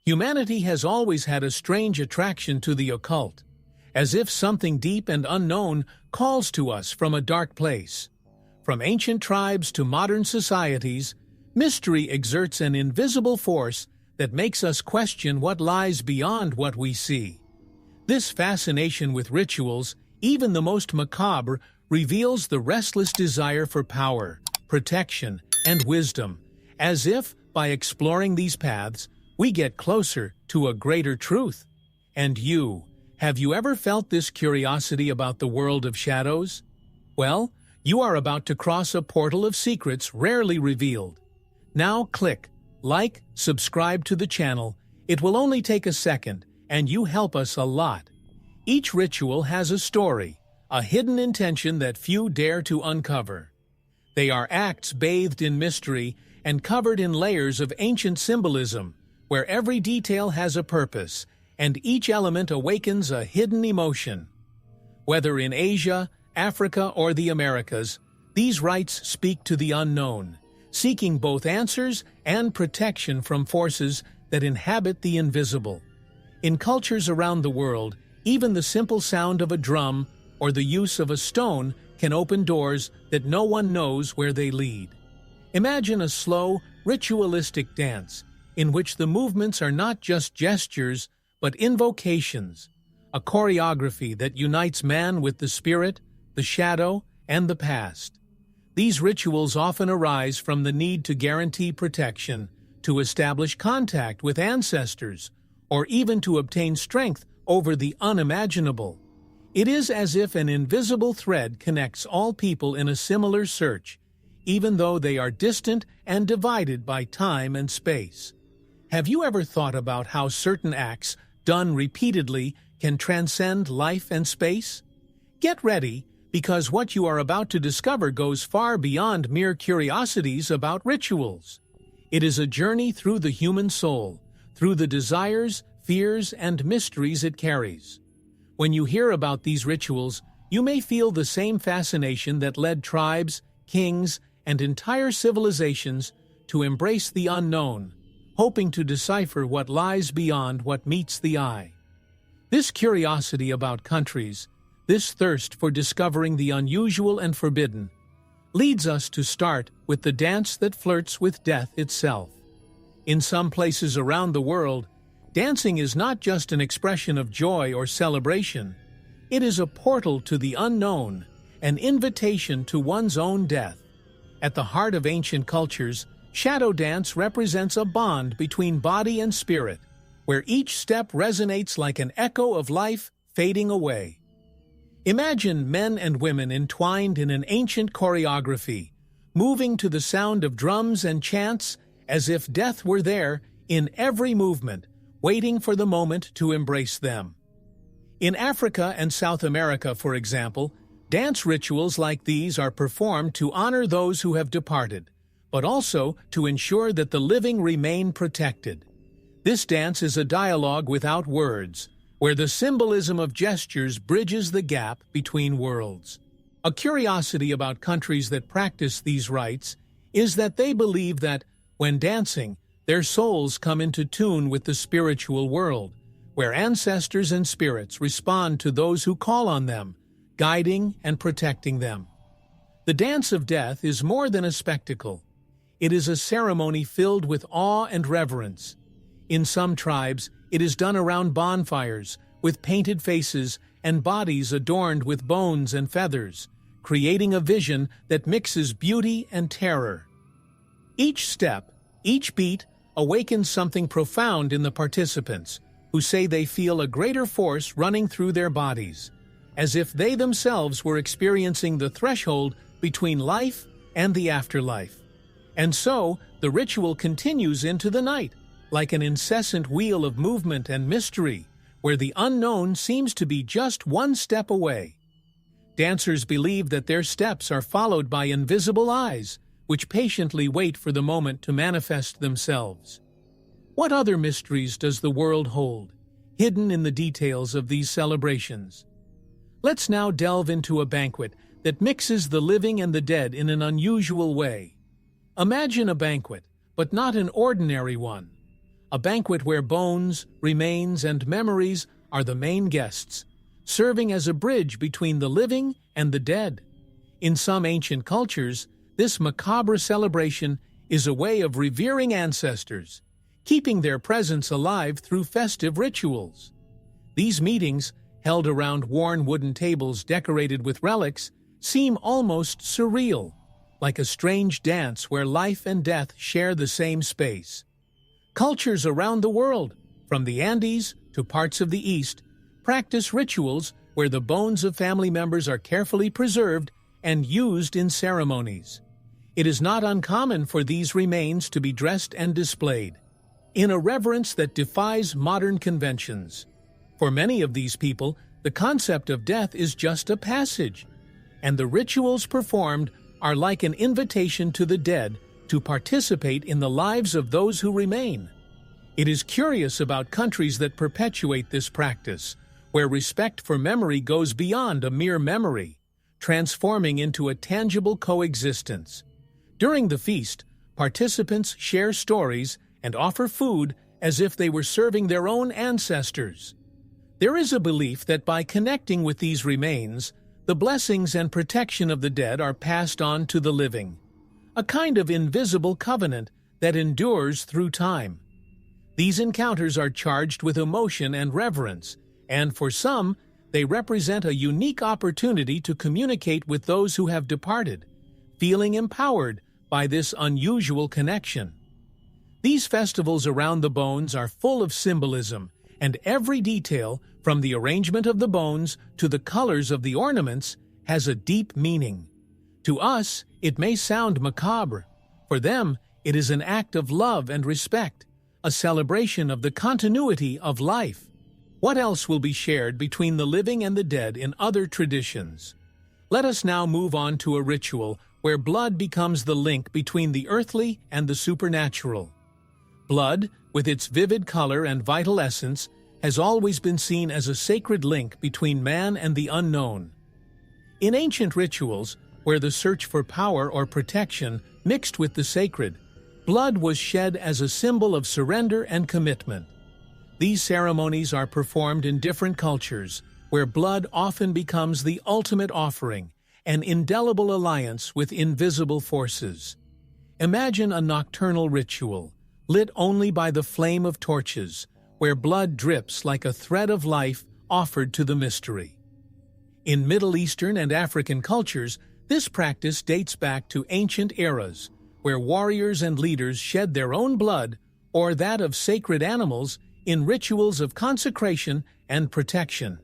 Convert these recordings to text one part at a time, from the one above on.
Humanity has always had a strange attraction to the occult, as if something deep and unknown calls to us from a dark place. From ancient tribes to modern societies, mystery exerts an invisible force that makes us question what lies beyond what we see. This fascination with rituals, even the most macabre, reveals the restless desire for power, protection, and wisdom, as if, by exploring these paths, we get closer to a greater truth. And have you ever felt this curiosity about the world of shadows? Well, you are about to cross a portal of secrets rarely revealed. Now click like, subscribe to the channel. It will only take a second, and you help us a lot. Each ritual has a story, a hidden intention that few dare to uncover. They are acts bathed in mystery and covered in layers of ancient symbolism, where every detail has a purpose, and each element awakens a hidden emotion. Whether in Asia, Africa, or the Americas, these rites speak to the unknown, seeking both answers and protection from forces that inhabit the invisible. In cultures around the world, even the simple sound of a drum or the use of a stone can open doors that no one knows where they lead. Imagine a slow, ritualistic dance in which the movements are not just gestures but invocations, a choreography that unites man with the spirit, the shadow, and the past. These rituals often arise from the need to guarantee protection, to establish contact with ancestors, or even to obtain strength over the unimaginable. It is as if an invisible thread connects all people in a similar search, even though they are distant and divided by time and space. Have you ever thought about how certain acts, done repeatedly, can transcend life and space? Get ready, because what you are about to discover goes far beyond mere curiosities about rituals. It is a journey through the human soul, through the desires, fears, and mysteries it carries. When you hear about these rituals, you may feel the same fascination that led tribes, kings, and entire civilizations to embrace the unknown, hoping to decipher what lies beyond what meets the eye. This curiosity about countries, this thirst for discovering the unusual and forbidden, leads us to start with the dance that flirts with death itself. In some places around the world, dancing is not just an expression of joy or celebration. It is a portal to the unknown, an invitation to one's own death. At the heart of ancient cultures, shadow dance represents a bond between body and spirit, where each step resonates like an echo of life fading away. Imagine men and women entwined in an ancient choreography, moving to the sound of drums and chants as if death were there in every movement, waiting for the moment to embrace them. In Africa and South America, for example, dance rituals like these are performed to honor those who have departed, but also to ensure that the living remain protected. This dance is a dialogue without words, where the symbolism of gestures bridges the gap between worlds. A curiosity about countries that practice these rites is that they believe that, when dancing, their souls come into tune with the spiritual world, where ancestors and spirits respond to those who call on them, guiding and protecting them. The dance of death is more than a spectacle. It is a ceremony filled with awe and reverence. In some tribes, it is done around bonfires, with painted faces and bodies adorned with bones and feathers, creating a vision that mixes beauty and terror. Each step, each beat, awakens something profound in the participants, who say they feel a greater force running through their bodies, as if they themselves were experiencing the threshold between life and the afterlife. And so, the ritual continues into the night, like an incessant wheel of movement and mystery, where the unknown seems to be just one step away. Dancers believe that their steps are followed by invisible eyes, which patiently wait for the moment to manifest themselves. What other mysteries does the world hold, hidden in the details of these celebrations? Let's now delve into a banquet that mixes the living and the dead in an unusual way. Imagine a banquet, but not an ordinary one. a banquet where bones, remains, and memories are the main guests, serving as a bridge between the living and the dead. In some ancient cultures, this macabre celebration is a way of revering ancestors, keeping their presence alive through festive rituals. These meetings, held around worn wooden tables decorated with relics, seem almost surreal, like a strange dance where life and death share the same space. Cultures around the world, from the Andes to parts of the East, practice rituals where the bones of family members are carefully preserved and used in ceremonies. It is not uncommon for these remains to be dressed and displayed, in a reverence that defies modern conventions. For many of these people, the concept of death is just a passage, and the rituals performed are like an invitation to the dead to participate in the lives of those who remain. It is curious about countries that perpetuate this practice, where respect for memory goes beyond a mere memory, transforming into a tangible coexistence. During the feast, participants share stories and offer food as if they were serving their own ancestors. There is a belief that by connecting with these remains, the blessings and protection of the dead are passed on to the living, a kind of invisible covenant that endures through time. These encounters are charged with emotion and reverence, and for some, they represent a unique opportunity to communicate with those who have departed, feeling empowered by this unusual connection. These festivals around the bones are full of symbolism, and every detail, from the arrangement of the bones to the colors of the ornaments, has a deep meaning. To us, it may sound macabre. For them, it is an act of love and respect, a celebration of the continuity of life. What else will be shared between the living and the dead in other traditions? Let us now move on to a ritual where blood becomes the link between the earthly and the supernatural. Blood, with its vivid color and vital essence, has always been seen as a sacred link between man and the unknown. In ancient rituals, where the search for power or protection mixed with the sacred, blood was shed as a symbol of surrender and commitment. These ceremonies are performed in different cultures, where blood often becomes the ultimate offering, an indelible alliance with invisible forces. Imagine a nocturnal ritual, lit only by the flame of torches, where blood drips like a thread of life offered to the mystery. In Middle Eastern and African cultures, this practice dates back to ancient eras, where warriors and leaders shed their own blood, or that of sacred animals, in rituals of consecration and protection.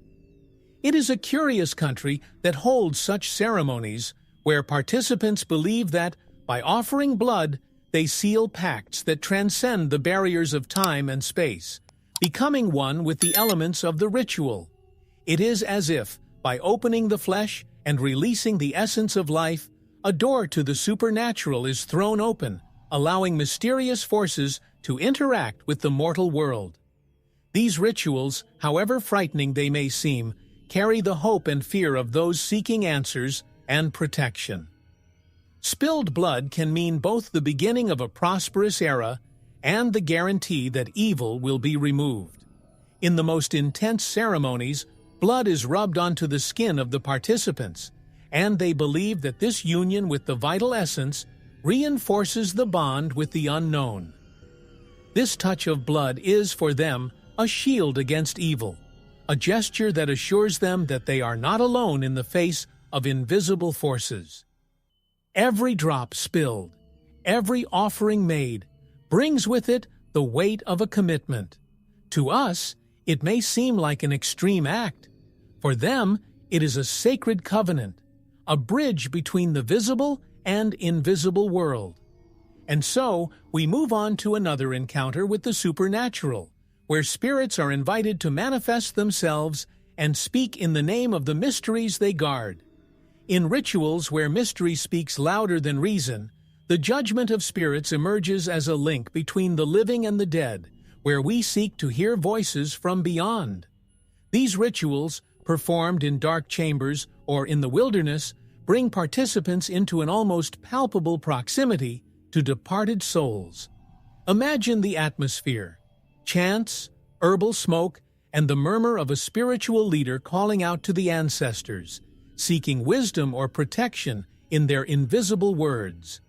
It is a curious country that holds such ceremonies, where participants believe that, by offering blood, they seal pacts that transcend the barriers of time and space, becoming one with the elements of the ritual. It is as if, by opening the flesh and releasing the essence of life, a door to the supernatural is thrown open, allowing mysterious forces to interact with the mortal world. These rituals, however frightening they may seem, carry the hope and fear of those seeking answers and protection. Spilled blood can mean both the beginning of a prosperous era and the guarantee that evil will be removed. In the most intense ceremonies, blood is rubbed onto the skin of the participants, and they believe that this union with the vital essence reinforces the bond with the unknown. This touch of blood is, for them, a shield against evil, a gesture that assures them that they are not alone in the face of invisible forces. Every drop spilled, every offering made, brings with it the weight of a commitment. To us, it may seem like an extreme act. For them, it is a sacred covenant, a bridge between the visible and invisible world. And so, we move on to another encounter with the supernatural, where spirits are invited to manifest themselves and speak in the name of the mysteries they guard. In rituals where mystery speaks louder than reason, the judgment of spirits emerges as a link between the living and the dead, where we seek to hear voices from beyond. These rituals, performed in dark chambers or in the wilderness, bring participants into an almost palpable proximity to departed souls. Imagine the atmosphere: chants, herbal smoke, and the murmur of a spiritual leader calling out to the ancestors, seeking wisdom or protection in their invisible words.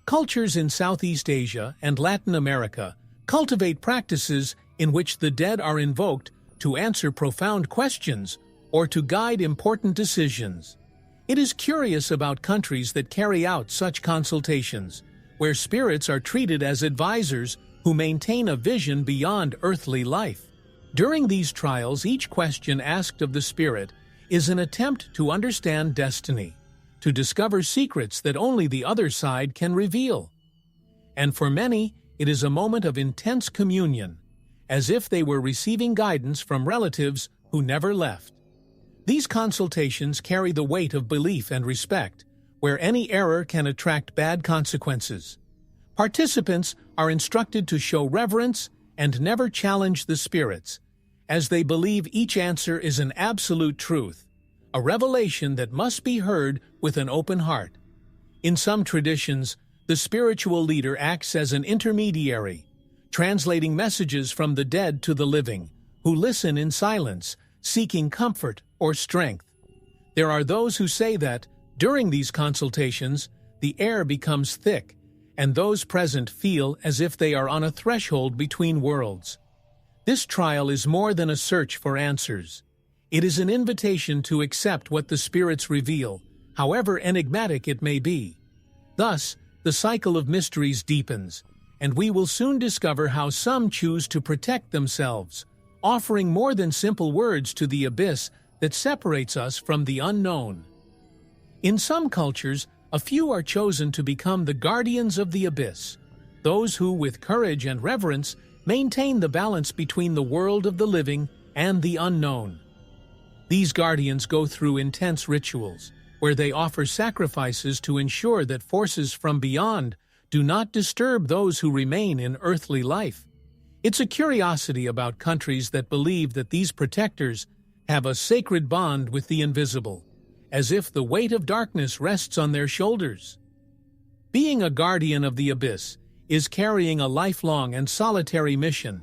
Cultures in Southeast Asia and Latin America cultivate practices in which the dead are invoked to answer profound questions or to guide important decisions. It is curious about countries that carry out such consultations, where spirits are treated as advisors who maintain a vision beyond earthly life. During these trials, each question asked of the spirit is an attempt to understand destiny, to discover secrets that only the other side can reveal. And for many, it is a moment of intense communion, as if they were receiving guidance from relatives who never left. These consultations carry the weight of belief and respect, where any error can attract bad consequences. Participants are instructed to show reverence and never challenge the spirits, as they believe each answer is an absolute truth, a revelation that must be heard with an open heart. In some traditions, the spiritual leader acts as an intermediary, translating messages from the dead to the living, who listen in silence, seeking comfort or strength. There are those who say that, during these consultations, the air becomes thick, and those present feel as if they are on a threshold between worlds. This trial is more than a search for answers. It is an invitation to accept what the spirits reveal, however enigmatic it may be. Thus, the cycle of mysteries deepens, and we will soon discover how some choose to protect themselves, offering more than simple words to the abyss that separates us from the unknown. In some cultures, a few are chosen to become the guardians of the abyss, those who, with courage and reverence, maintain the balance between the world of the living and the unknown. These guardians go through intense rituals, where they offer sacrifices to ensure that forces from beyond do not disturb those who remain in earthly life. It's a curiosity about countries that believe that these protectors have a sacred bond with the invisible, as if the weight of darkness rests on their shoulders. Being a guardian of the abyss is carrying a lifelong and solitary mission.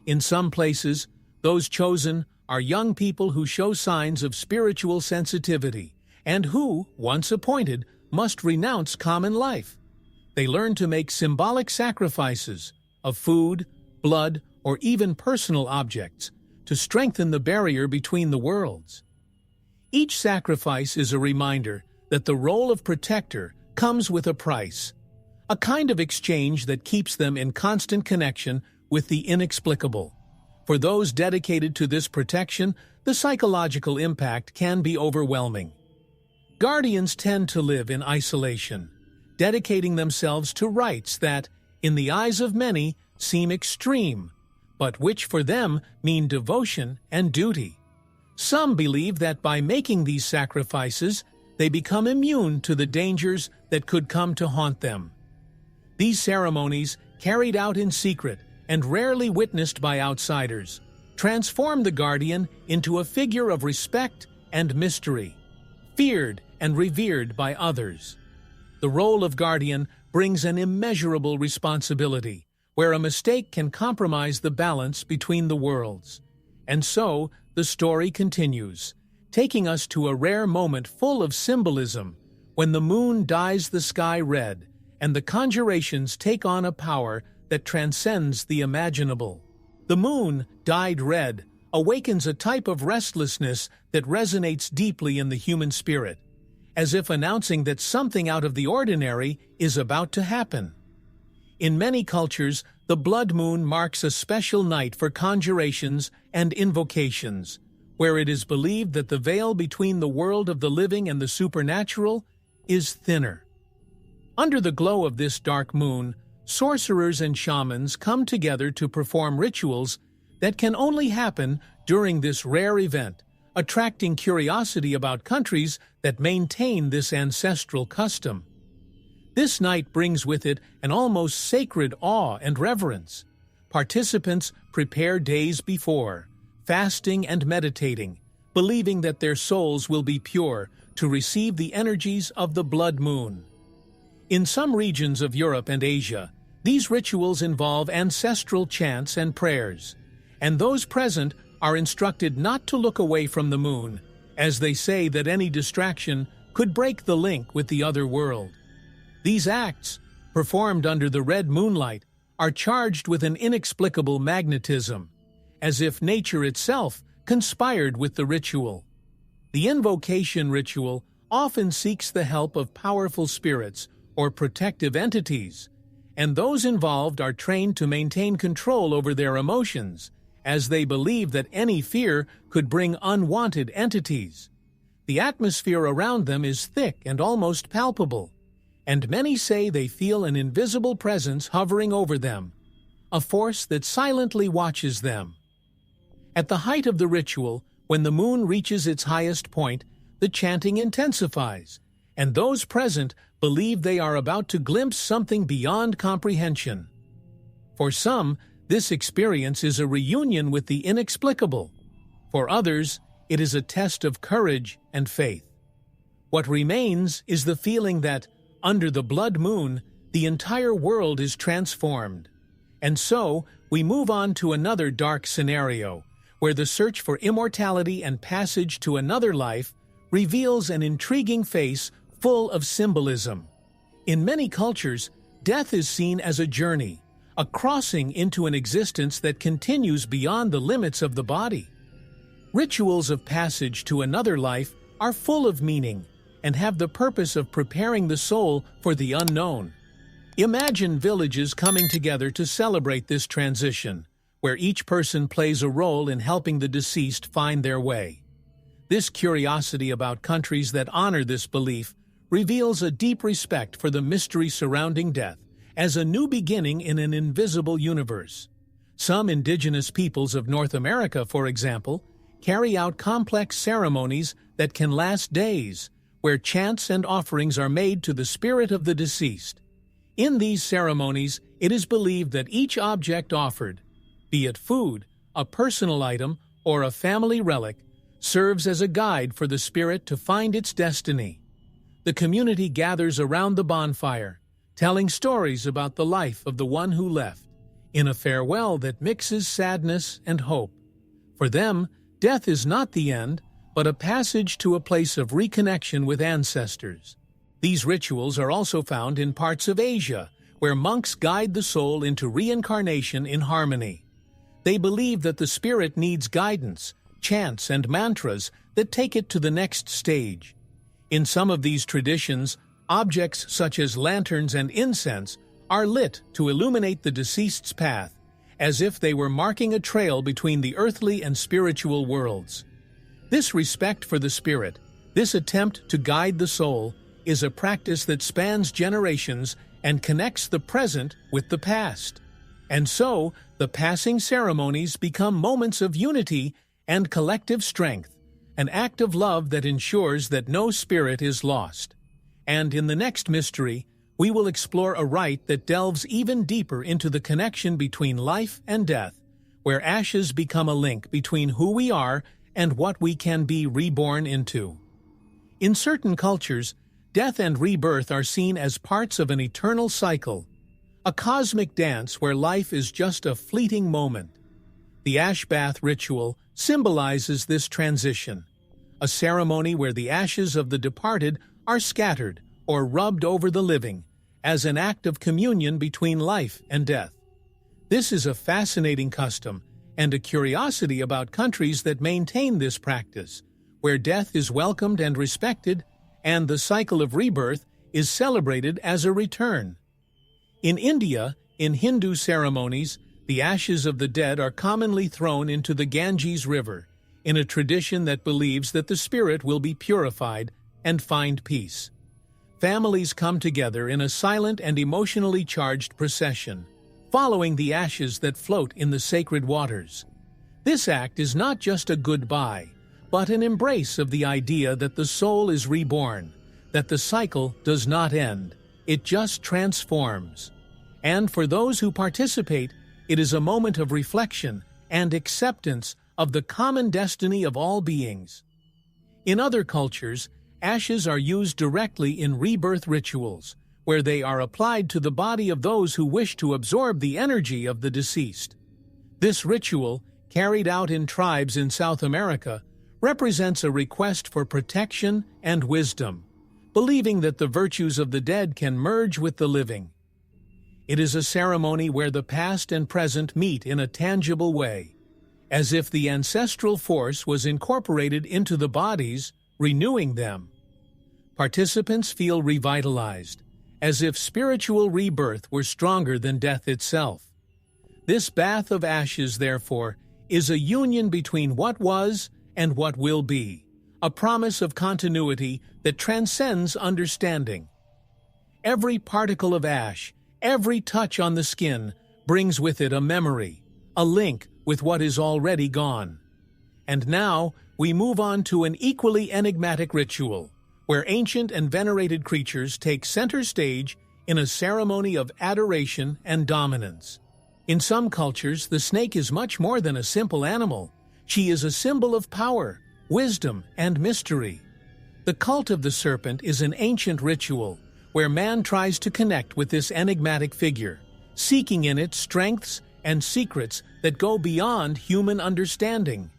In some places, those chosen are young people who show signs of spiritual sensitivity and who, once appointed, must renounce common life. They learn to make symbolic sacrifices of food, blood, or even personal objects to strengthen the barrier between the worlds. Each sacrifice is a reminder that the role of protector comes with a price, a kind of exchange that keeps them in constant connection with the inexplicable. For those dedicated to this protection, the psychological impact can be overwhelming. Guardians tend to live in isolation, dedicating themselves to rites that, in the eyes of many, seem extreme, but which for them mean devotion and duty. Some believe that by making these sacrifices, they become immune to the dangers that could come to haunt them. These ceremonies, carried out in secret and rarely witnessed by outsiders, transform the guardian into a figure of respect and mystery, feared and revered by others. The role of guardian brings an immeasurable responsibility, where a mistake can compromise the balance between the worlds. And so, the story continues, taking us to a rare moment full of symbolism, when the moon dyes the sky red, and the conjurations take on a power that transcends the imaginable. The moon, dyed red, awakens a type of restlessness that resonates deeply in the human spirit, as if announcing that something out of the ordinary is about to happen. In many cultures, the blood moon marks a special night for conjurations and invocations, where it is believed that the veil between the world of the living and the supernatural is thinner. Under the glow of this dark moon, sorcerers and shamans come together to perform rituals that can only happen during this rare event, attracting curiosity about countries that maintain this ancestral custom. This night brings with it an almost sacred awe and reverence. Participants prepare days before, fasting and meditating, believing that their souls will be pure to receive the energies of the blood moon. In some regions of Europe and Asia, These rituals involve ancestral chants and prayers, and those present are instructed not to look away from the moon, as they say that any distraction could break the link with the other world. These acts, performed under the red moonlight, are charged with an inexplicable magnetism, as if nature itself conspired with the ritual. The invocation ritual often seeks the help of powerful spirits or protective entities, and those involved are trained to maintain control over their emotions, as they believe that any fear could bring unwanted entities. The atmosphere around them is thick and almost palpable, and many say they feel an invisible presence hovering over them, a force that silently watches them. At the height of the ritual, when the moon reaches its highest point, the chanting intensifies, and those present believe they are about to glimpse something beyond comprehension. For some, this experience is a reunion with the inexplicable. For others, it is a test of courage and faith. What remains is the feeling that, under the blood moon, the entire world is transformed. And so, we move on to another dark scenario, where the search for immortality and passage to another life reveals an intriguing face full of symbolism. In many cultures, death is seen as a journey, a crossing into an existence that continues beyond the limits of the body. Rituals of passage to another life are full of meaning and have the purpose of preparing the soul for the unknown. Imagine villages coming together to celebrate this transition, where each person plays a role in helping the deceased find their way. This curiosity about countries that honor this belief reveals a deep respect for the mystery surrounding death as a new beginning in an invisible universe. Some indigenous peoples of North America, for example, carry out complex ceremonies that can last days, where chants and offerings are made to the spirit of the deceased. In these ceremonies, it is believed that each object offered, be it food, a personal item, or a family relic, serves as a guide for the spirit to find its destiny. The community gathers around the bonfire, telling stories about the life of the one who left, in a farewell that mixes sadness and hope. For them, death is not the end, but a passage to a place of reconnection with ancestors. These rituals are also found in parts of Asia, where monks guide the soul into reincarnation in harmony. They believe that the spirit needs guidance, chants, and mantras that take it to the next stage. In some of these traditions, objects such as lanterns and incense are lit to illuminate the deceased's path, as if they were marking a trail between the earthly and spiritual worlds. This respect for the spirit, this attempt to guide the soul, is a practice that spans generations and connects the present with the past. And so, the passing ceremonies become moments of unity and collective strength, an act of love that ensures that no spirit is lost. And in the next mystery, we will explore a rite that delves even deeper into the connection between life and death, where ashes become a link between who we are and what we can be reborn into. In certain cultures, death and rebirth are seen as parts of an eternal cycle, a cosmic dance where life is just a fleeting moment. The ash bath ritual symbolizes this transition, a ceremony where the ashes of the departed are scattered or rubbed over the living as an act of communion between life and death. This is a fascinating custom and a curiosity about countries that maintain this practice, where death is welcomed and respected, and the cycle of rebirth is celebrated as a return. In India, in Hindu ceremonies, the ashes of the dead are commonly thrown into the Ganges River, in a tradition that believes that the spirit will be purified and find peace. Families come together in a silent and emotionally charged procession, following the ashes that float in the sacred waters. This act is not just a goodbye, but an embrace of the idea that the soul is reborn, that the cycle does not end, it just transforms. And for those who participate, it is a moment of reflection and acceptance of the common destiny of all beings. In other cultures, ashes are used directly in rebirth rituals, where they are applied to the body of those who wish to absorb the energy of the deceased. This ritual, carried out in tribes in South America, represents a request for protection and wisdom, believing that the virtues of the dead can merge with the living. It is a ceremony where the past and present meet in a tangible way, as if the ancestral force was incorporated into the bodies, renewing them. Participants feel revitalized, as if spiritual rebirth were stronger than death itself. This bath of ashes, therefore, is a union between what was and what will be, a promise of continuity that transcends understanding. Every particle of ash, every touch on the skin, brings with it a memory, a link with what is already gone. And now we move on to an equally enigmatic ritual, where ancient and venerated creatures take center stage in a ceremony of adoration and dominance. In some cultures, the snake is much more than a simple animal. She is a symbol of power, wisdom, and mystery. The cult of the serpent is an ancient ritual where man tries to connect with this enigmatic figure, seeking in it strengths and secrets that go beyond human understanding.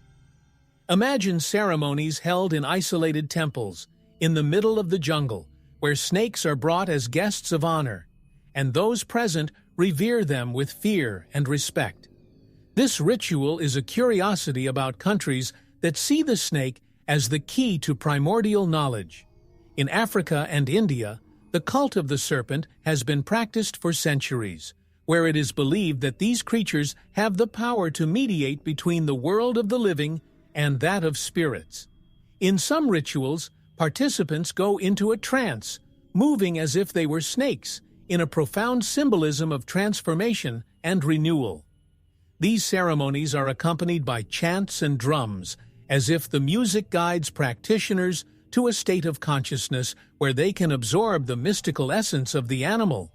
Imagine ceremonies held in isolated temples, in the middle of the jungle, where snakes are brought as guests of honor, and those present revere them with fear and respect. This ritual is a curiosity about countries that see the snake as the key to primordial knowledge. In Africa and India, the cult of the serpent has been practiced for centuries, where it is believed that these creatures have the power to mediate between the world of the living and that of spirits. In some rituals, participants go into a trance, moving as if they were snakes, in a profound symbolism of transformation and renewal. These ceremonies are accompanied by chants and drums, as if the music guides practitioners to a state of consciousness where they can absorb the mystical essence of the animal.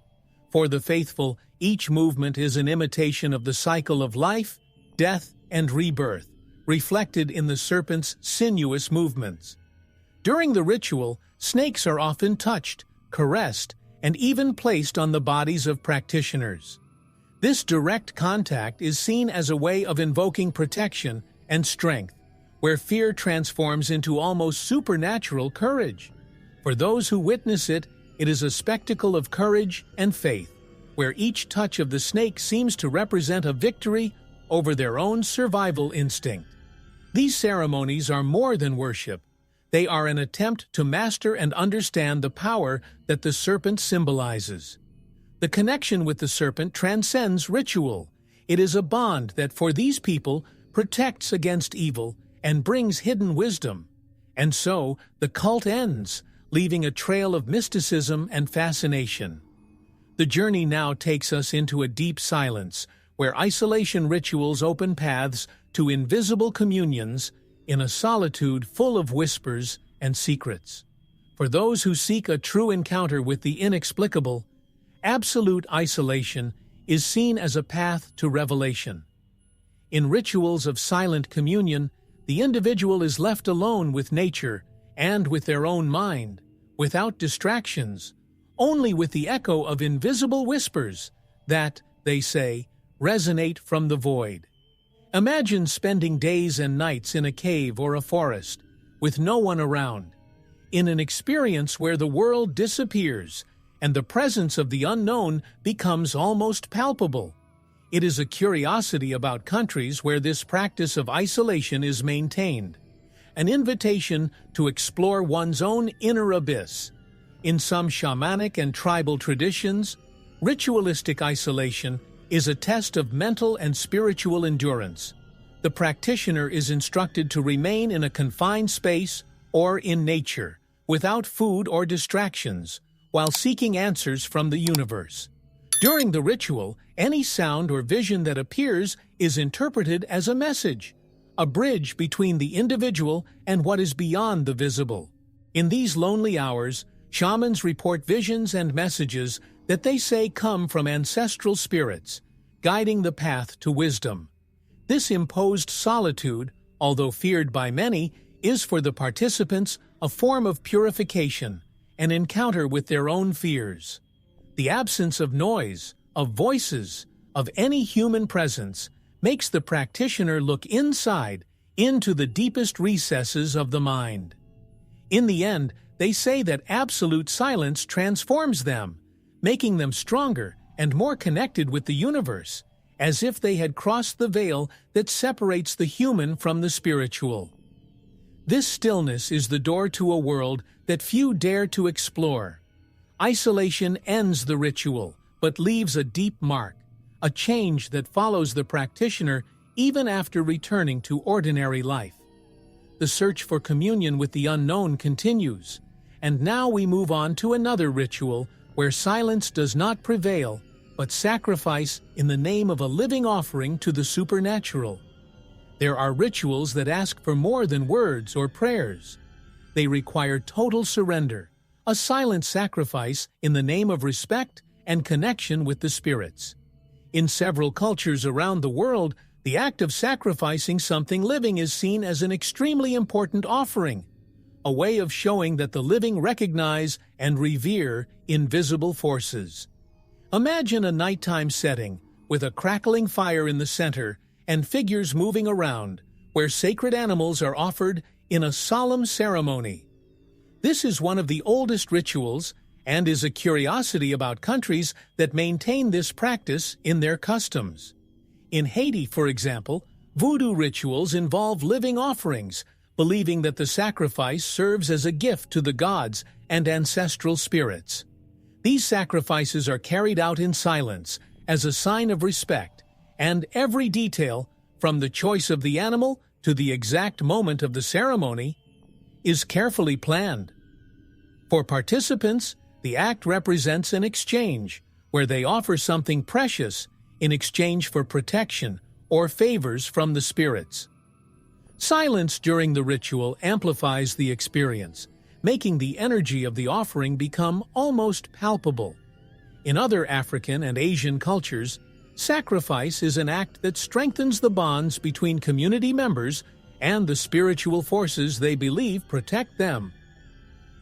For the faithful, each movement is an imitation of the cycle of life, death, and rebirth, reflected in the serpent's sinuous movements. During the ritual, snakes are often touched, caressed, and even placed on the bodies of practitioners. This direct contact is seen as a way of invoking protection and strength, where fear transforms into almost supernatural courage. For those who witness it, it is a spectacle of courage and faith, where each touch of the snake seems to represent a victory over their own survival instinct. These ceremonies are more than worship. They are an attempt to master and understand the power that the serpent symbolizes. The connection with the serpent transcends ritual. It is a bond that, for these people, protects against evil and brings hidden wisdom. And so, the cult ends, leaving a trail of mysticism and fascination. The journey now takes us into a deep silence, where isolation rituals open paths to invisible communions in a solitude full of whispers and secrets. For those who seek a true encounter with the inexplicable, absolute isolation is seen as a path to revelation. In rituals of silent communion, the individual is left alone with nature and with their own mind, without distractions, only with the echo of invisible whispers that, they say, resonate from the void. Imagine spending days and nights in a cave or a forest, with no one around, in an experience where the world disappears and the presence of the unknown becomes almost palpable. It is a curiosity about countries where this practice of isolation is maintained, an invitation to explore one's own inner abyss. In some shamanic and tribal traditions, ritualistic isolation is a test of mental and spiritual endurance. The practitioner is instructed to remain in a confined space or in nature, without food or distractions, while seeking answers from the universe. During the ritual, any sound or vision that appears is interpreted as a message, a bridge between the individual and what is beyond the visible. In these lonely hours, shamans report visions and messages that they say come from ancestral spirits, guiding the path to wisdom. This imposed solitude, although feared by many, is for the participants a form of purification, an encounter with their own fears. The absence of noise, of voices, of any human presence makes the practitioner look inside, into the deepest recesses of the mind. In the end, they say that absolute silence transforms them, making them stronger and more connected with the universe, as if they had crossed the veil that separates the human from the spiritual. This stillness is the door to a world that few dare to explore. Isolation ends the ritual, but leaves a deep mark, a change that follows the practitioner even after returning to ordinary life. The search for communion with the unknown continues, and now we move on to another ritual where silence does not prevail, but sacrifice in the name of a living offering to the supernatural. There are rituals that ask for more than words or prayers. They require total surrender, a silent sacrifice in the name of respect and connection with the spirits. In several cultures around the world, the act of sacrificing something living is seen as an extremely important offering, a way of showing that the living recognize and revere invisible forces. Imagine a nighttime setting with a crackling fire in the center and figures moving around, where sacred animals are offered in a solemn ceremony. This is one of the oldest rituals and is a curiosity about countries that maintain this practice in their customs. In Haiti, for example, voodoo rituals involve living offerings, believing that the sacrifice serves as a gift to the gods and ancestral spirits. These sacrifices are carried out in silence as a sign of respect, and every detail, from the choice of the animal to the exact moment of the ceremony, is carefully planned. For participants, the act represents an exchange, where they offer something precious in exchange for protection or favors from the spirits. Silence during the ritual amplifies the experience, making the energy of the offering become almost palpable. In other African and Asian cultures, sacrifice is an act that strengthens the bonds between community members and the spiritual forces they believe protect them.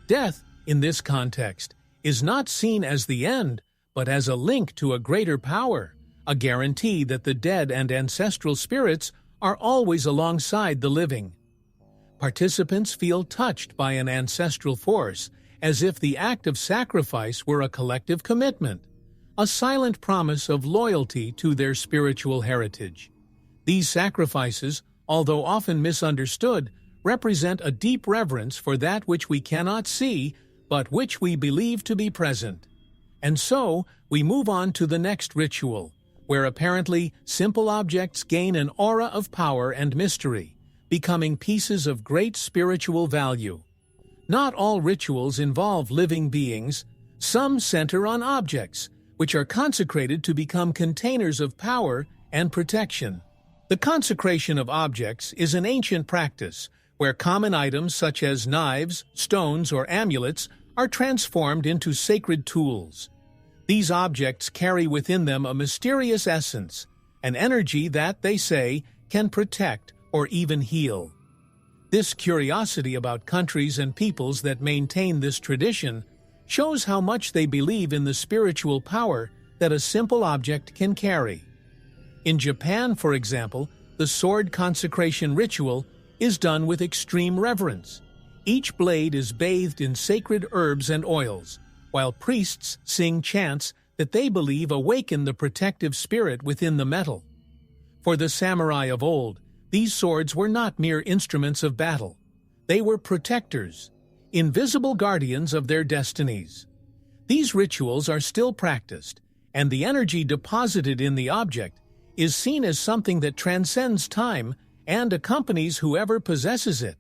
Death, in this context, is not seen as the end, but as a link to a greater power, a guarantee that the dead and ancestral spirits are always alongside the living. Participants feel touched by an ancestral force, as if the act of sacrifice were a collective commitment, a silent promise of loyalty to their spiritual heritage. These sacrifices, although often misunderstood, represent a deep reverence for that which we cannot see, but which we believe to be present. And so, we move on to the next ritual, where apparently simple objects gain an aura of power and mystery, becoming pieces of great spiritual value. Not all rituals involve living beings. Some center on objects, which are consecrated to become containers of power and protection. The consecration of objects is an ancient practice, where common items such as knives, stones, or amulets are transformed into sacred tools. These objects carry within them a mysterious essence, an energy that, they say, can protect or even heal. This curiosity about countries and peoples that maintain this tradition shows how much they believe in the spiritual power that a simple object can carry. In Japan, for example, the sword consecration ritual is done with extreme reverence. Each blade is bathed in sacred herbs and oils, while priests sing chants that they believe awaken the protective spirit within the metal. For the samurai of old, these swords were not mere instruments of battle. They were protectors, invisible guardians of their destinies. These rituals are still practiced, and the energy deposited in the object is seen as something that transcends time and accompanies whoever possesses it.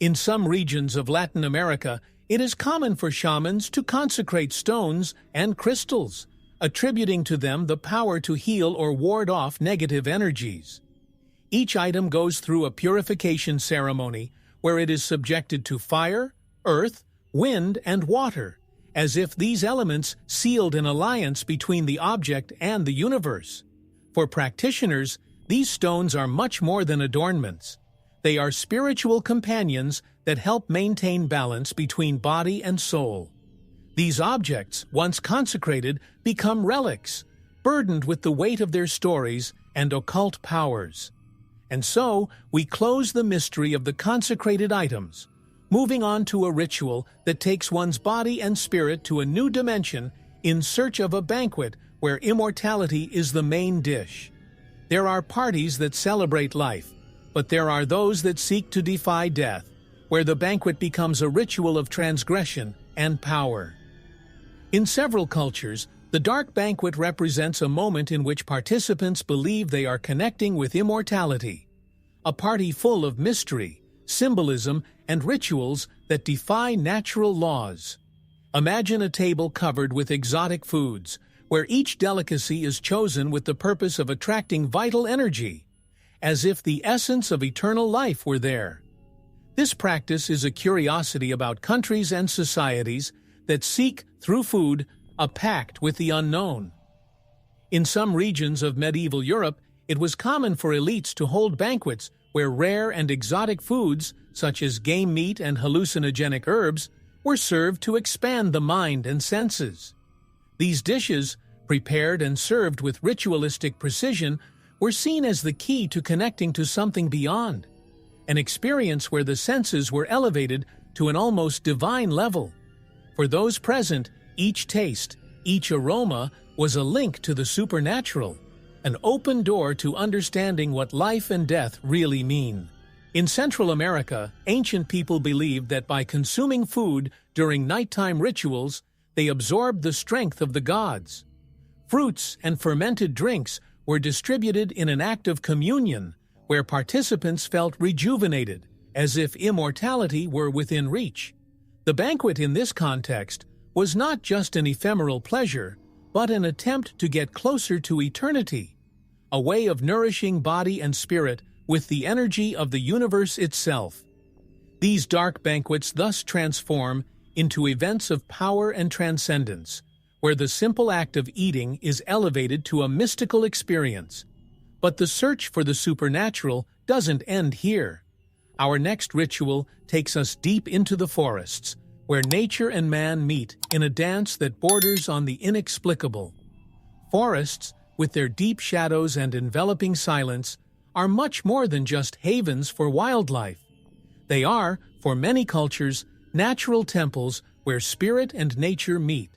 In some regions of Latin America, it is common for shamans to consecrate stones and crystals, attributing to them the power to heal or ward off negative energies. Each item goes through a purification ceremony where it is subjected to fire, earth, wind, and water, as if these elements sealed an alliance between the object and the universe. For practitioners, these stones are much more than adornments. They are spiritual companions that help maintain balance between body and soul. These objects, once consecrated, become relics, burdened with the weight of their stories and occult powers. And so, we close the mystery of the consecrated items, moving on to a ritual that takes one's body and spirit to a new dimension in search of a banquet where immortality is the main dish. There are parties that celebrate life, but there are those that seek to defy death, where the banquet becomes a ritual of transgression and power. In several cultures, the dark banquet represents a moment in which participants believe they are connecting with immortality, a party full of mystery, symbolism, and rituals that defy natural laws. Imagine a table covered with exotic foods, where each delicacy is chosen with the purpose of attracting vital energy, as if the essence of eternal life were there. This practice is a curiosity about countries and societies that seek, through food, a pact with the unknown. In some regions of medieval Europe, it was common for elites to hold banquets where rare and exotic foods, such as game meat and hallucinogenic herbs, were served to expand the mind and senses. These dishes, prepared and served with ritualistic precision, were seen as the key to connecting to something beyond, an experience where the senses were elevated to an almost divine level. For those present, each taste, each aroma was a link to the supernatural, an open door to understanding what life and death really mean. In Central America, ancient people believed that by consuming food during nighttime rituals, they absorbed the strength of the gods. Fruits and fermented drinks were distributed in an act of communion, where participants felt rejuvenated, as if immortality were within reach. The banquet in this context was not just an ephemeral pleasure, but an attempt to get closer to eternity, a way of nourishing body and spirit with the energy of the universe itself. These dark banquets thus transform into events of power and transcendence, where the simple act of eating is elevated to a mystical experience. But the search for the supernatural doesn't end here. Our next ritual takes us deep into the forests, where nature and man meet in a dance that borders on the inexplicable. Forests, with their deep shadows and enveloping silence, are much more than just havens for wildlife. They are, for many cultures, natural temples where spirit and nature meet.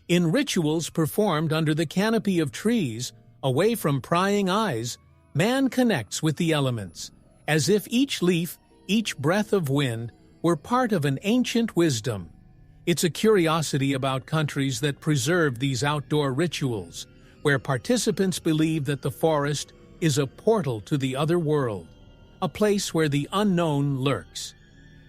In rituals performed under the canopy of trees, away from prying eyes, man connects with the elements, as if each leaf, each breath of wind, were part of an ancient wisdom. It's a curiosity about countries that preserve these outdoor rituals, where participants believe that the forest is a portal to the other world, a place where the unknown lurks.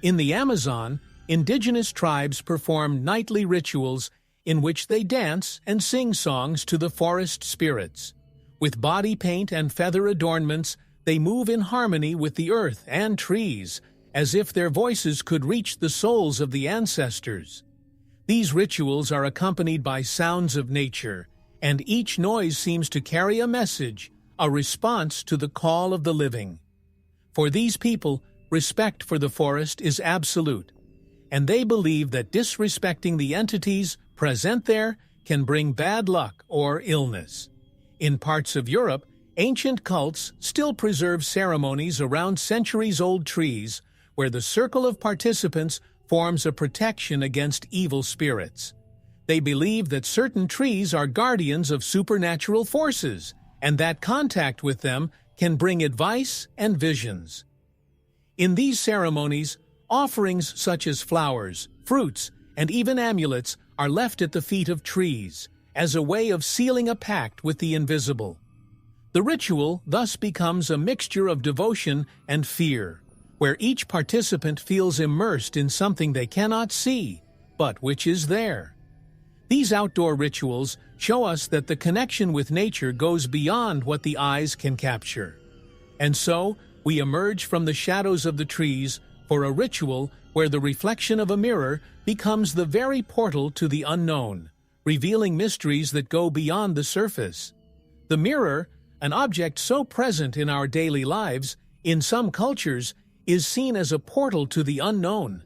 In the Amazon, indigenous tribes perform nightly rituals in which they dance and sing songs to the forest spirits. With body paint and feather adornments, they move in harmony with the earth and trees, as if their voices could reach the souls of the ancestors. These rituals are accompanied by sounds of nature, and each noise seems to carry a message, a response to the call of the living. For these people, respect for the forest is absolute, and they believe that disrespecting the entities present there can bring bad luck or illness. In parts of Europe, ancient cults still preserve ceremonies around centuries-old trees, where the circle of participants forms a protection against evil spirits. They believe that certain trees are guardians of supernatural forces, and that contact with them can bring advice and visions. In these ceremonies, offerings such as flowers, fruits, and even amulets are left at the feet of trees, as a way of sealing a pact with the invisible. The ritual thus becomes a mixture of devotion and fear, where each participant feels immersed in something they cannot see, but which is there. These outdoor rituals show us that the connection with nature goes beyond what the eyes can capture. And so, we emerge from the shadows of the trees for a ritual where the reflection of a mirror becomes the very portal to the unknown, revealing mysteries that go beyond the surface. The mirror, an object so present in our daily lives, in some cultures, is seen as a portal to the unknown,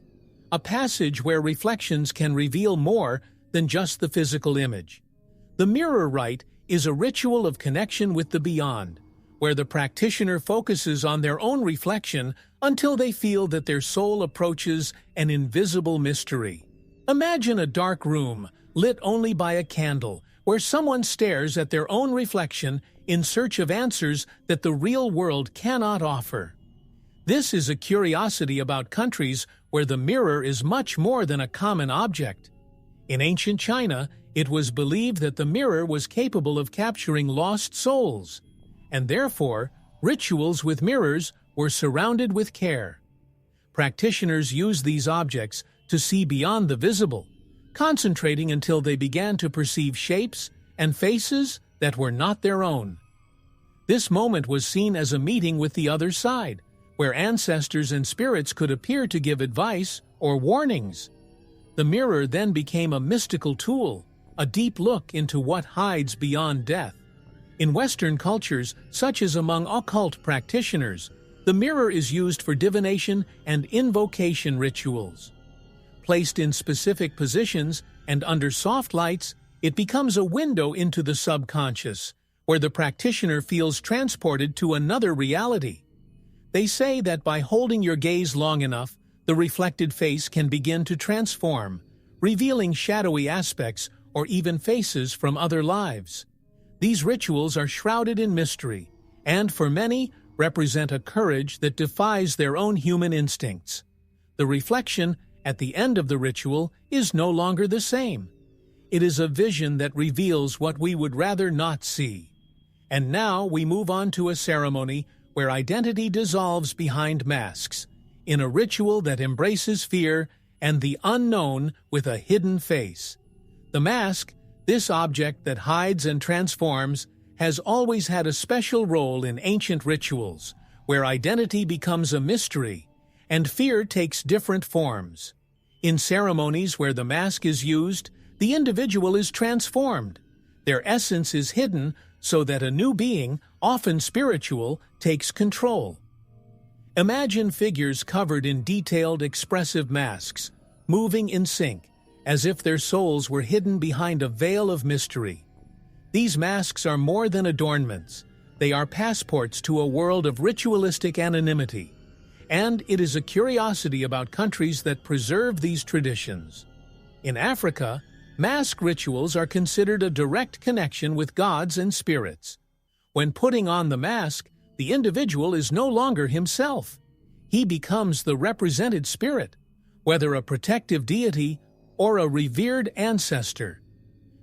a passage where reflections can reveal more than just the physical image. The mirror rite is a ritual of connection with the beyond, where the practitioner focuses on their own reflection until they feel that their soul approaches an invisible mystery. Imagine a dark room, lit only by a candle, where someone stares at their own reflection in search of answers that the real world cannot offer. This is a curiosity about countries where the mirror is much more than a common object. In ancient China, it was believed that the mirror was capable of capturing lost souls, and therefore, rituals with mirrors were surrounded with care. Practitioners used these objects to see beyond the visible, concentrating until they began to perceive shapes and faces that were not their own. This moment was seen as a meeting with the other side, where ancestors and spirits could appear to give advice or warnings. The mirror then became a mystical tool, a deep look into what hides beyond death. In Western cultures, such as among occult practitioners, the mirror is used for divination and invocation rituals. Placed in specific positions and under soft lights, it becomes a window into the subconscious, where the practitioner feels transported to another reality. They say that by holding your gaze long enough, the reflected face can begin to transform, revealing shadowy aspects or even faces from other lives. These rituals are shrouded in mystery, and for many, represent a courage that defies their own human instincts. The reflection at the end of the ritual is no longer the same. It is a vision that reveals what we would rather not see. And now we move on to a ceremony where identity dissolves behind masks, in a ritual that embraces fear and the unknown with a hidden face. The mask, this object that hides and transforms, has always had a special role in ancient rituals, where identity becomes a mystery and fear takes different forms. In ceremonies where the mask is used, the individual is transformed. Their essence is hidden so that a new being, often spiritual, takes control. Imagine figures covered in detailed, expressive masks, moving in sync, as if their souls were hidden behind a veil of mystery. These masks are more than adornments. They are passports to a world of ritualistic anonymity. And it is a curiosity about countries that preserve these traditions. In Africa, mask rituals are considered a direct connection with gods and spirits. When putting on the mask, the individual is no longer himself. He becomes the represented spirit, whether a protective deity or a revered ancestor.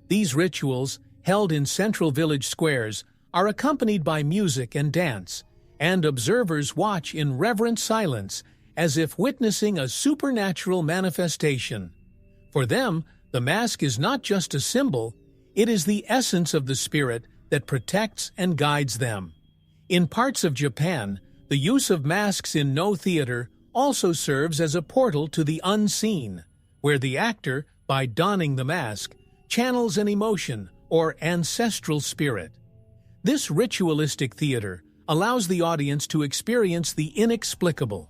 These rituals, held in central village squares, are accompanied by music and dance, and observers watch in reverent silence as if witnessing a supernatural manifestation. For them, the mask is not just a symbol, it is the essence of the spirit that protects and guides them. In parts of Japan, the use of masks in no theater also serves as a portal to the unseen, where the actor, by donning the mask, channels an emotion or ancestral spirit. This ritualistic theater allows the audience to experience the inexplicable,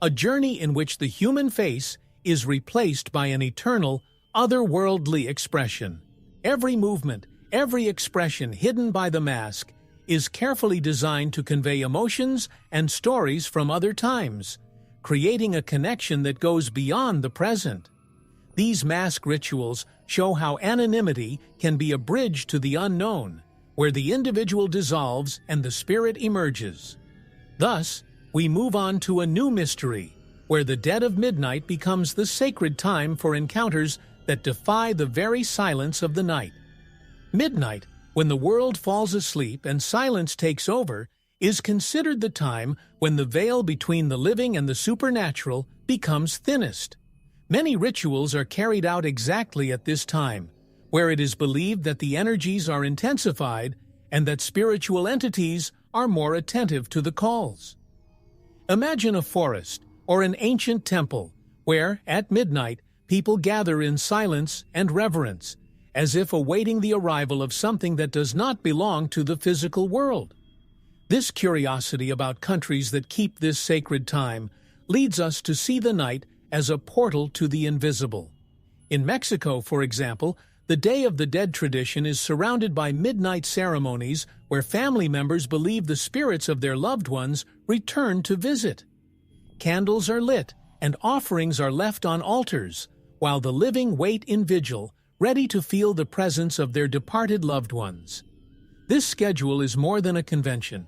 a journey in which the human face is replaced by an eternal, otherworldly expression. Every movement, every expression hidden by the mask is carefully designed to convey emotions and stories from other times, creating a connection that goes beyond the present. These mask rituals show how anonymity can be a bridge to the unknown, where the individual dissolves and the spirit emerges. Thus, we move on to a new mystery, where the dead of midnight becomes the sacred time for encounters that defy the very silence of the night. Midnight, when the world falls asleep and silence takes over, is considered the time when the veil between the living and the supernatural becomes thinnest. Many rituals are carried out exactly at this time, where it is believed that the energies are intensified and that spiritual entities are more attentive to the calls. Imagine a forest or an ancient temple where, at midnight, people gather in silence and reverence, as if awaiting the arrival of something that does not belong to the physical world. This curiosity about countries that keep this sacred time leads us to see the night as a portal to the invisible. In Mexico, for example, the Day of the Dead tradition is surrounded by midnight ceremonies where family members believe the spirits of their loved ones return to visit. Candles are lit and offerings are left on altars, while the living wait in vigil, ready to feel the presence of their departed loved ones. This schedule is more than a convention.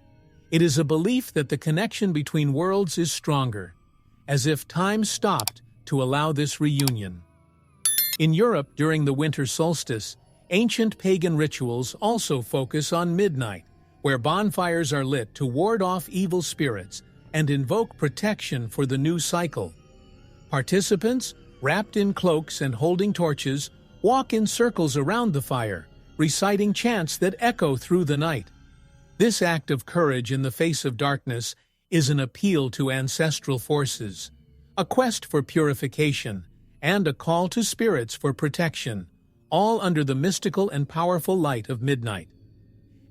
It is a belief that the connection between worlds is stronger, as if time stopped to allow this reunion. In Europe, during the winter solstice, ancient pagan rituals also focus on midnight, where bonfires are lit to ward off evil spirits and invoke protection for the new cycle. Participants, wrapped in cloaks and holding torches, walk in circles around the fire, reciting chants that echo through the night. This act of courage in the face of darkness is an appeal to ancestral forces, a quest for purification, and a call to spirits for protection, all under the mystical and powerful light of midnight.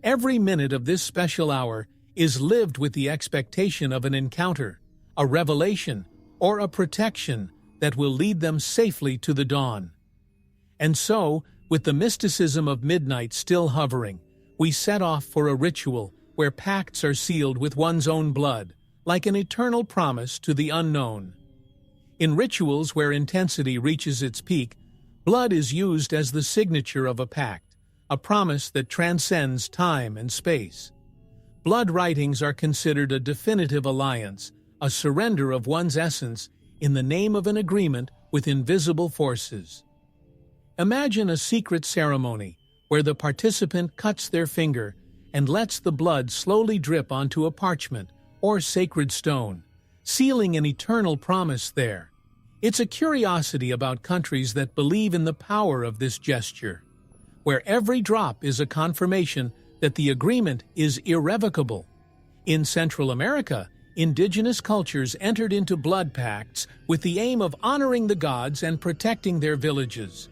Every minute of this special hour is lived with the expectation of an encounter, a revelation, or a protection that will lead them safely to the dawn. And so, with the mysticism of midnight still hovering, we set off for a ritual where pacts are sealed with one's own blood, like an eternal promise to the unknown. In rituals where intensity reaches its peak, blood is used as the signature of a pact, a promise that transcends time and space. Blood writings are considered a definitive alliance, a surrender of one's essence in the name of an agreement with invisible forces. Imagine a secret ceremony where the participant cuts their finger and lets the blood slowly drip onto a parchment or sacred stone, sealing an eternal promise there. It's a curiosity about countries that believe in the power of this gesture, where every drop is a confirmation that the agreement is irrevocable. In Central America, indigenous cultures entered into blood pacts with the aim of honoring the gods and protecting their villages.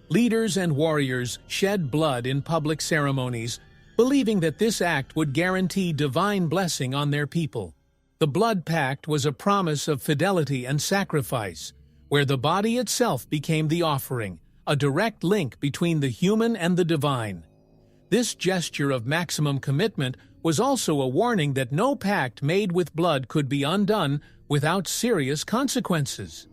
Leaders and warriors shed blood in public ceremonies, believing that this act would guarantee divine blessing on their people. The blood pact was a promise of fidelity and sacrifice, where the body itself became the offering, a direct link between the human and the divine. This gesture of maximum commitment was also a warning that no pact made with blood could be undone without serious consequences.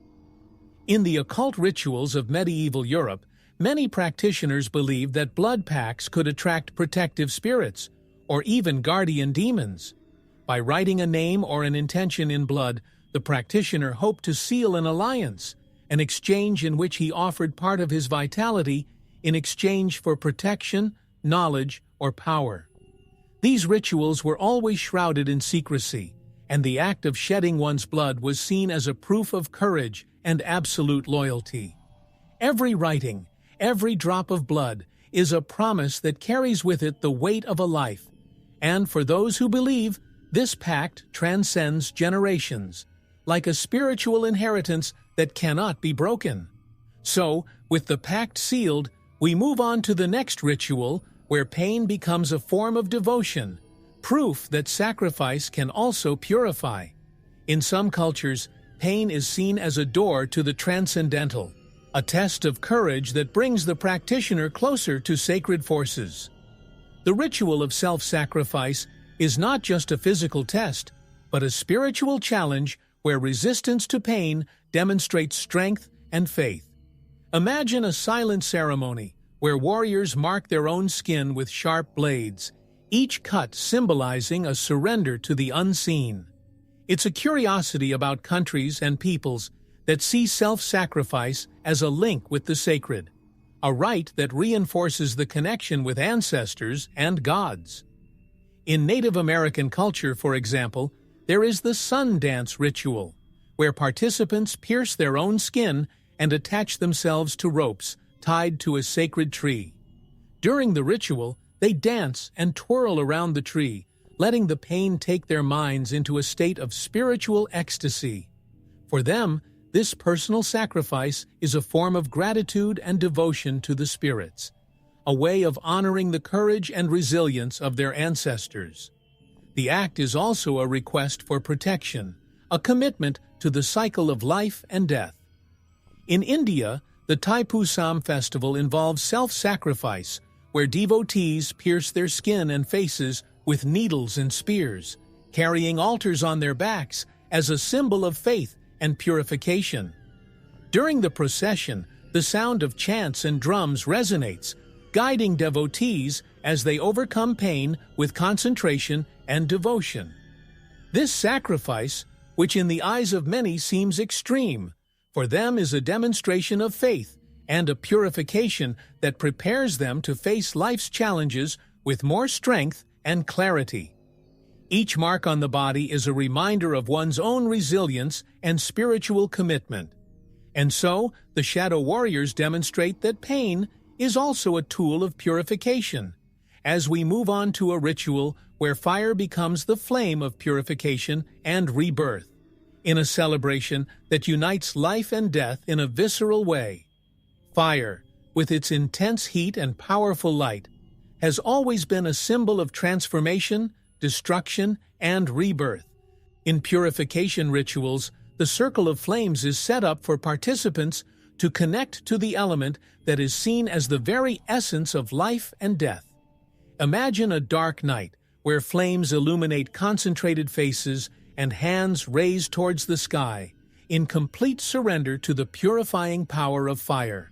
In the occult rituals of medieval Europe, many practitioners believed that blood pacts could attract protective spirits, or even guardian demons. By writing a name or an intention in blood, the practitioner hoped to seal an alliance, an exchange in which he offered part of his vitality in exchange for protection, knowledge, or power. These rituals were always shrouded in secrecy, and the act of shedding one's blood was seen as a proof of courage and absolute loyalty. Every writing, every drop of blood, is a promise that carries with it the weight of a life, and for those who believe, this pact transcends generations, like a spiritual inheritance that cannot be broken. So, with the pact sealed, we move on to the next ritual, where pain becomes a form of devotion, proof that sacrifice can also purify. In some cultures, pain is seen as a door to the transcendental, a test of courage that brings the practitioner closer to sacred forces. The ritual of self-sacrifice is not just a physical test, but a spiritual challenge where resistance to pain demonstrates strength and faith. Imagine a silent ceremony where warriors mark their own skin with sharp blades, each cut symbolizing a surrender to the unseen. It's a curiosity about countries and peoples that see self-sacrifice as a link with the sacred, a rite that reinforces the connection with ancestors and gods. In Native American culture, for example, there is the sun dance ritual, where participants pierce their own skin and attach themselves to ropes tied to a sacred tree. During the ritual, they dance and twirl around the tree, letting the pain take their minds into a state of spiritual ecstasy. For them, this personal sacrifice is a form of gratitude and devotion to the spirits, a way of honoring the courage and resilience of their ancestors. The act is also a request for protection, a commitment to the cycle of life and death. In India, The Thaipusam festival involves self-sacrifice, where devotees pierce their skin and faces with needles and spears, carrying altars on their backs as a symbol of faith and purification. During the procession, the sound of chants and drums resonates, guiding devotees as they overcome pain with concentration and devotion. This sacrifice, which in the eyes of many seems extreme, for them is a demonstration of faith and a purification that prepares them to face life's challenges with more strength and clarity. Each mark on the body is a reminder of one's own resilience and spiritual commitment. And so, the shadow warriors demonstrate that pain is also a tool of purification, as we move on to a ritual where fire becomes the flame of purification and rebirth, in a celebration that unites life and death in a visceral way. Fire, with its intense heat and powerful light, has always been a symbol of transformation, destruction, and rebirth. In purification rituals, the circle of flames is set up for participants to connect to the element that is seen as the very essence of life and death. Imagine a dark night where flames illuminate concentrated faces and hands raised towards the sky, in complete surrender to the purifying power of fire.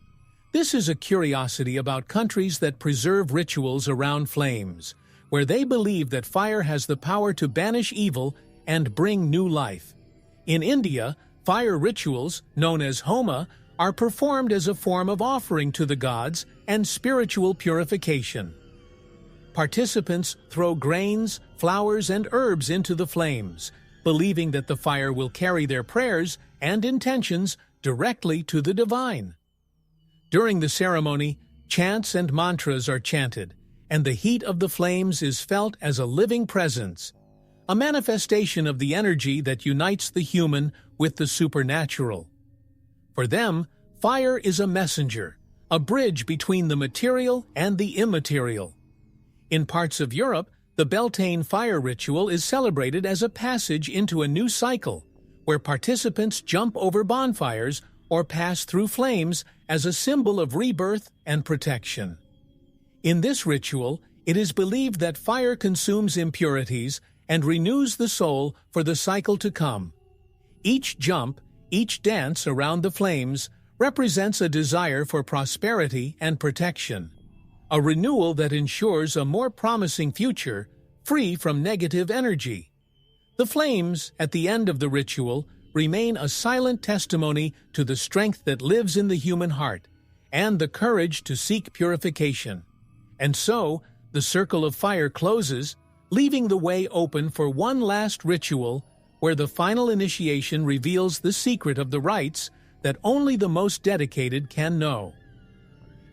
This is a curiosity about countries that preserve rituals around flames, where they believe that fire has the power to banish evil and bring new life. In India, fire rituals, known as Homa, are performed as a form of offering to the gods and spiritual purification. Participants throw grains, flowers, and herbs into the flames, believing that the fire will carry their prayers and intentions directly to the divine. During the ceremony, chants and mantras are chanted, and the heat of the flames is felt as a living presence, a manifestation of the energy that unites the human with the supernatural. For them, fire is a messenger, a bridge between the material and the immaterial. In parts of Europe, the Beltane fire ritual is celebrated as a passage into a new cycle, where participants jump over bonfires or pass through flames as a symbol of rebirth and protection. In this ritual, it is believed that fire consumes impurities and renews the soul for the cycle to come. Each jump, each dance around the flames, represents a desire for prosperity and protection, a renewal that ensures a more promising future, free from negative energy. The flames, at the end of the ritual, remain a silent testimony to the strength that lives in the human heart and the courage to seek purification. And so, the circle of fire closes, leaving the way open for one last ritual where the final initiation reveals the secret of the rites that only the most dedicated can know.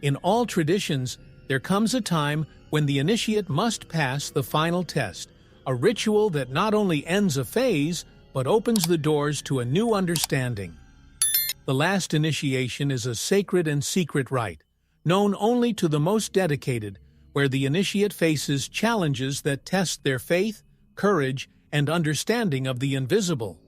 In all traditions, there comes a time when the initiate must pass the final test, a ritual that not only ends a phase, but opens the doors to a new understanding. The last initiation is a sacred and secret rite, known only to the most dedicated, where the initiate faces challenges that test their faith, courage, and understanding of the invisible.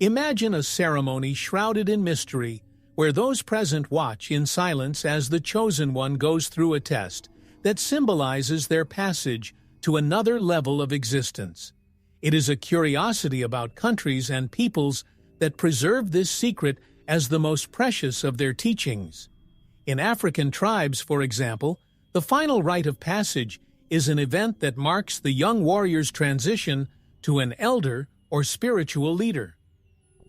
Imagine a ceremony shrouded in mystery, where those present watch in silence as the chosen one goes through a test that symbolizes their passage to another level of existence. It is a curiosity about countries and peoples that preserve this secret as the most precious of their teachings. In African tribes, for example, the final rite of passage is an event that marks the young warrior's transition to an elder or spiritual leader.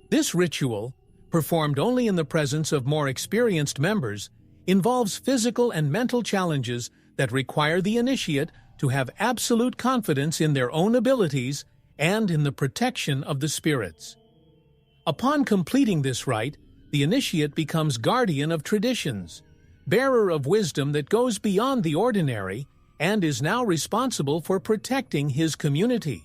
This ritual, performed only in the presence of more experienced members, involves physical and mental challenges that require the initiate to have absolute confidence in their own abilities and in the protection of the spirits. Upon completing this rite, the initiate becomes guardian of traditions, bearer of wisdom that goes beyond the ordinary, and is now responsible for protecting his community.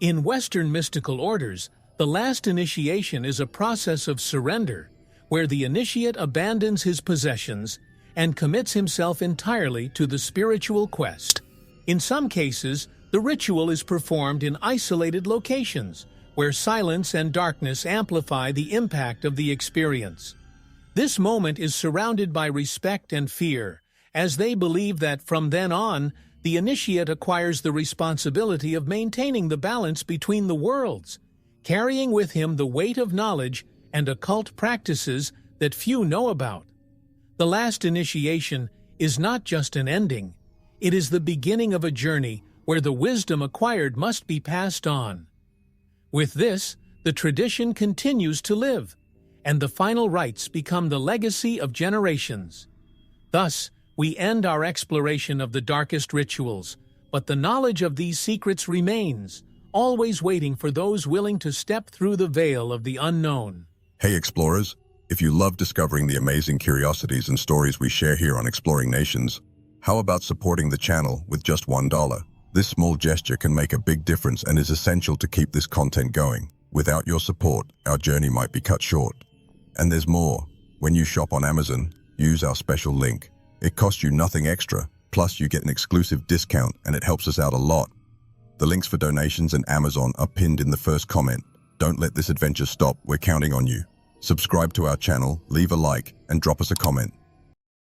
In Western mystical orders, the last initiation is a process of surrender, where the initiate abandons his possessions and commits himself entirely to the spiritual quest. In some cases, the ritual is performed in isolated locations, where silence and darkness amplify the impact of the experience. This moment is surrounded by respect and fear, as they believe that from then on, the initiate acquires the responsibility of maintaining the balance between the worlds, carrying with him the weight of knowledge and occult practices that few know about. The last initiation is not just an ending, it is the beginning of a journey where the wisdom acquired must be passed on. With this, the tradition continues to live, and the final rites become the legacy of generations. Thus, we end our exploration of the darkest rituals, but the knowledge of these secrets remains, always waiting for those willing to step through the veil of the unknown. Hey explorers, if you love discovering the amazing curiosities and stories we share here on Exploring Nations, how about supporting the channel with just $1? This small gesture can make a big difference and is essential to keep this content going. Without your support, our journey might be cut short. And there's more. When you shop on Amazon, use our special link. It costs you nothing extra, plus you get an exclusive discount and it helps us out a lot. The links for donations and Amazon are pinned in the first comment. Don't let this adventure stop, we're counting on you. Subscribe to our channel, leave a like, and drop us a comment.